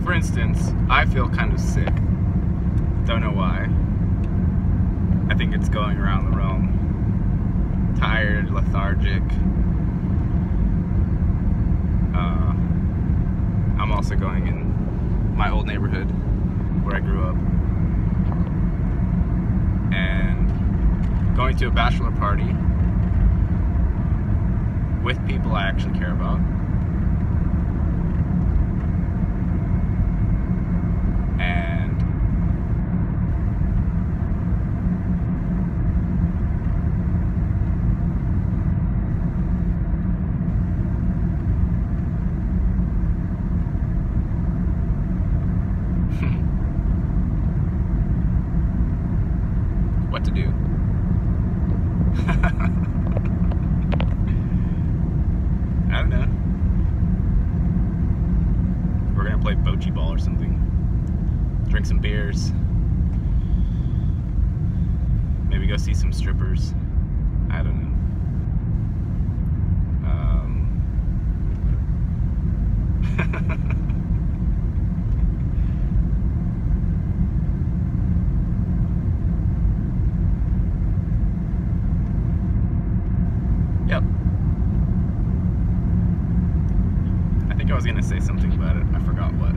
For instance, I feel kind of sick. Don't know why. I think it's going around the realm. Tired, lethargic. I'm also going in my old neighborhood where I grew up. And going to a bachelor party with people I actually care about. What to do. I don't know. We're gonna play bocce ball or something. Drink some beers. Maybe go see some strippers. I don't know. Yep. I think I was gonna say something about it. I forgot what.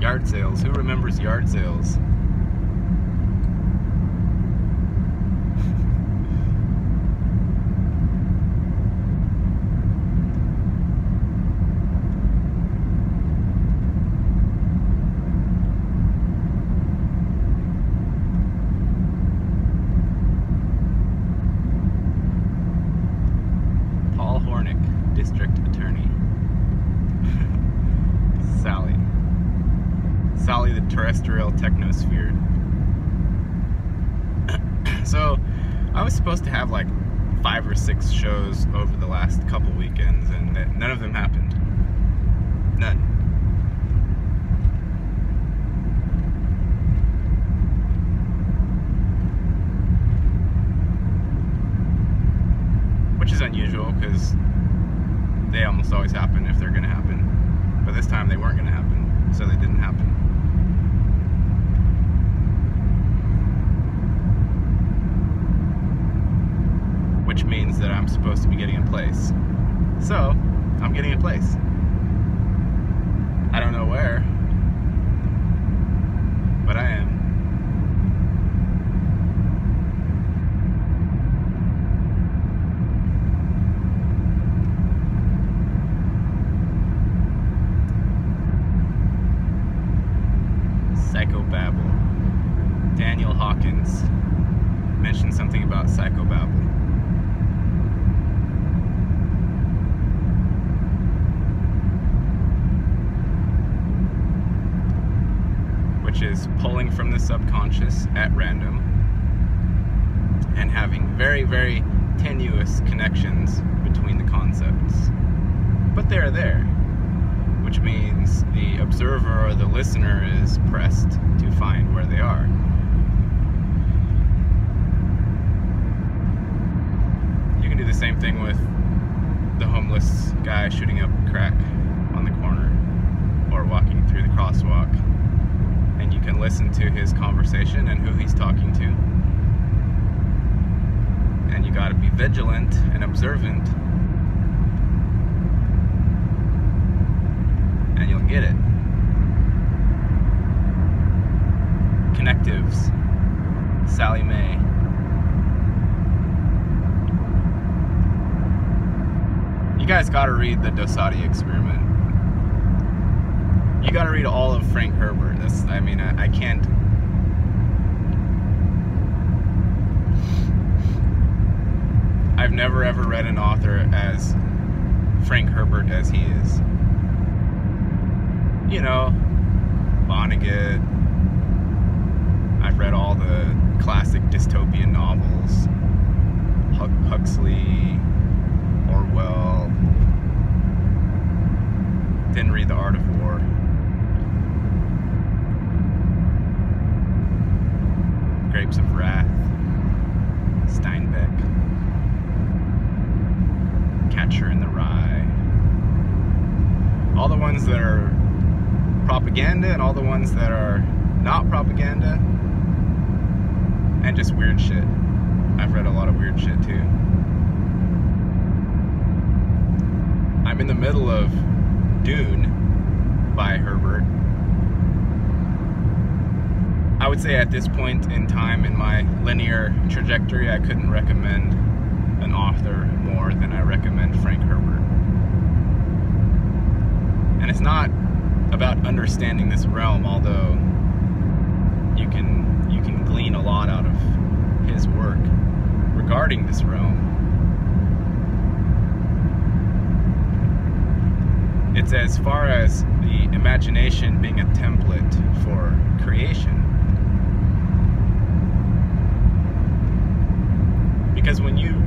Yard sales. Who remembers yard sales? Paul Hornick, District Attorney. Sallie the Terrestrial Technosphere. So, I was supposed to have like 5 or 6 shows over the last couple weekends, and none of them happened. None. Which is unusual, because they almost always happen if they're going to happen. But this time they weren't going to happen, so they didn't happen. Which means that I'm supposed to be getting in place. So, I'm getting in place. I don't know where, but I am. Psychobabble. Daniel Hawkins mentioned something about psychobabble. Which is pulling from the subconscious at random and having very, very tenuous connections between the concepts. But they're there, which means the observer or the listener is pressed to find where they are. You can do the same thing with the homeless guy shooting up crack on the corner or walking through the crosswalk. And you can listen to his conversation and who he's talking to. And you gotta be vigilant and observant. And you'll get it. Connectives. Sallie Mae. You guys gotta read the Dosati Experiment. You gotta read all of Frank Herbert. I can't. I've never ever read an author as Frank Herbert as he is. You know, Vonnegut. I've read all the classic dystopian novels. propaganda and all the ones that are not propaganda, and just weird shit. I've read a lot of weird shit too. I'm in the middle of Dune by Herbert. I would say at this point in time in my linear trajectory, I couldn't recommend an author more than I recommend Frank Herbert. And it's not about understanding this realm, although you can glean a lot out of his work regarding this realm. It's as far as the imagination being a template for creation. Because when you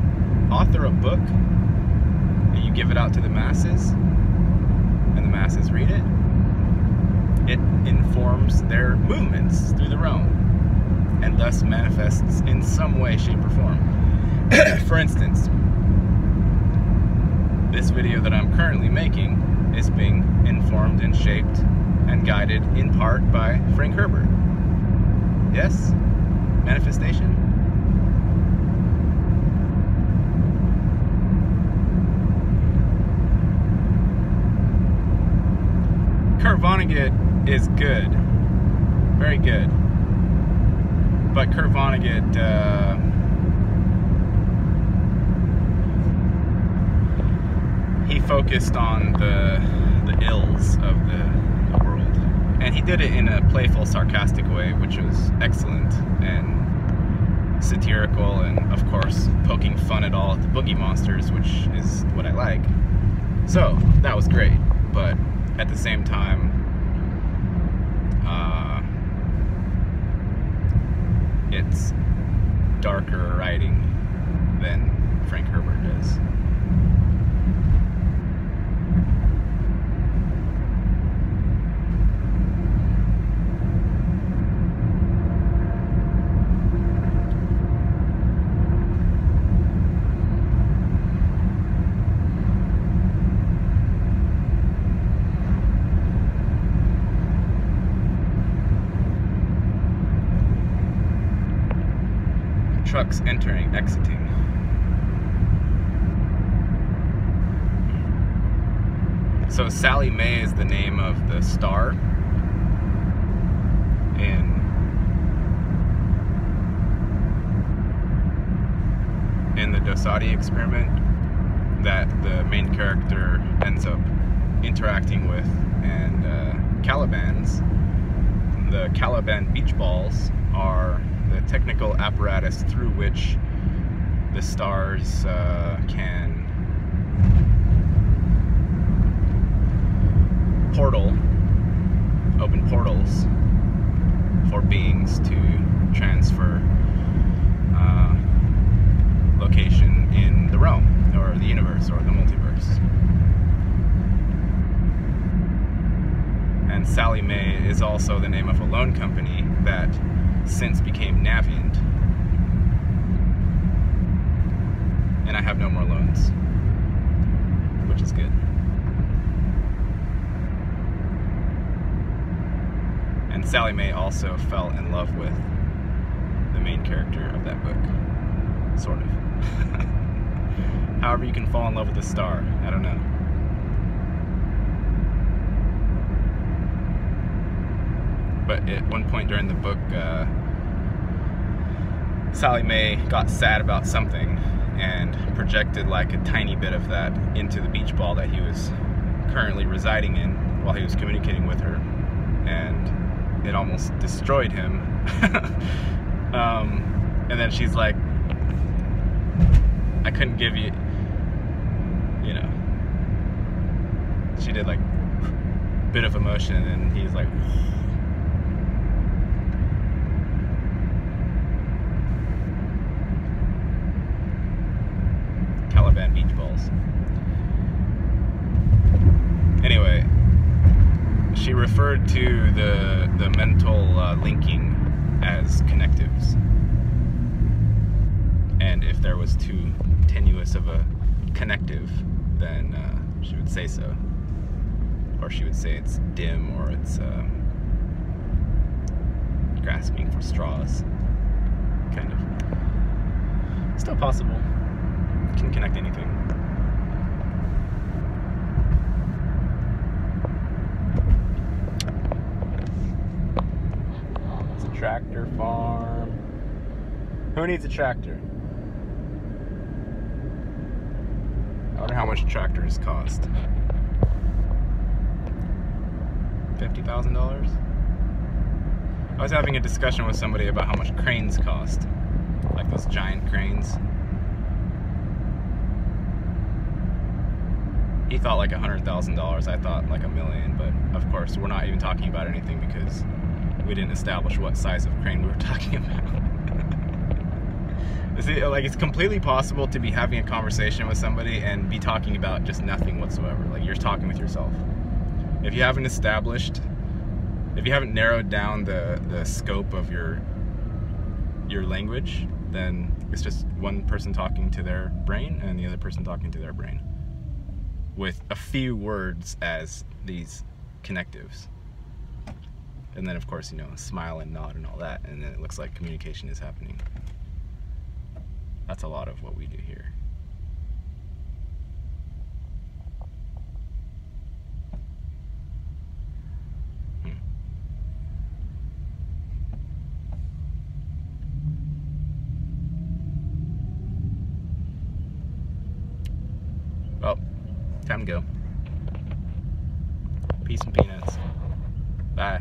author a book and you give it out to the masses, and the masses read it, it informs their movements through the realm, and thus manifests in some way, shape, or form. For instance, this video that I'm currently making is being informed and shaped and guided in part by Frank Herbert. Yes? Manifestation? Kurt Vonnegut is good. Very good. But Kurt Vonnegut, he focused on the ills of the world. And he did it in a playful, sarcastic way, which was excellent and satirical, and of course poking fun at all the boogie monsters, which is what I like. So that was great, but at the same time, it's darker writing than Frank Herbert does. Trucks entering, exiting. So Sallie Mae is the name of the star in the Dosadi experiment that the main character ends up interacting with, and Calibans. The Caliban beach balls are the technical apparatus through which the stars can open portals for beings to transfer location in the realm, or the universe, or the multiverse. And Sallie Mae is also the name of a loan company that since became Navient, and I have no more loans, which is good. And Sallie Mae also fell in love with the main character of that book, sort of. However you can fall in love with a star, I don't know. But at one point during the book, Sallie Mae got sad about something and projected like a tiny bit of that into the beach ball that he was currently residing in while he was communicating with her, and it almost destroyed him. And then she's like, I couldn't give you, you know, she did like a bit of emotion, and he's like, Caliban beach balls. Anyway, she referred to the mental linking as connectives, and if there was too tenuous of a connective, then she would say so, or she would say it's dim, or it's grasping for straws. Kind of. Still possible. Can connect anything. It's a tractor farm. Who needs a tractor? I wonder how much tractors cost. $50,000? I was having a discussion with somebody about how much cranes cost. Like those giant cranes. He thought like $100,000. I thought like $1 million, but of course we're not even talking about anything because we didn't establish what size of crane we were talking about. See, like, it's completely possible to be having a conversation with somebody and be talking about just nothing whatsoever. Like, you're talking with yourself. If you haven't narrowed down the scope of your language, then it's just one person talking to their brain and the other person talking to their brain, with a few words as these connectives. And then, of course, you know, smile and nod and all that, and then it looks like communication is happening. That's a lot of what we do here. Well, time to go. Peace and peanuts. Bye.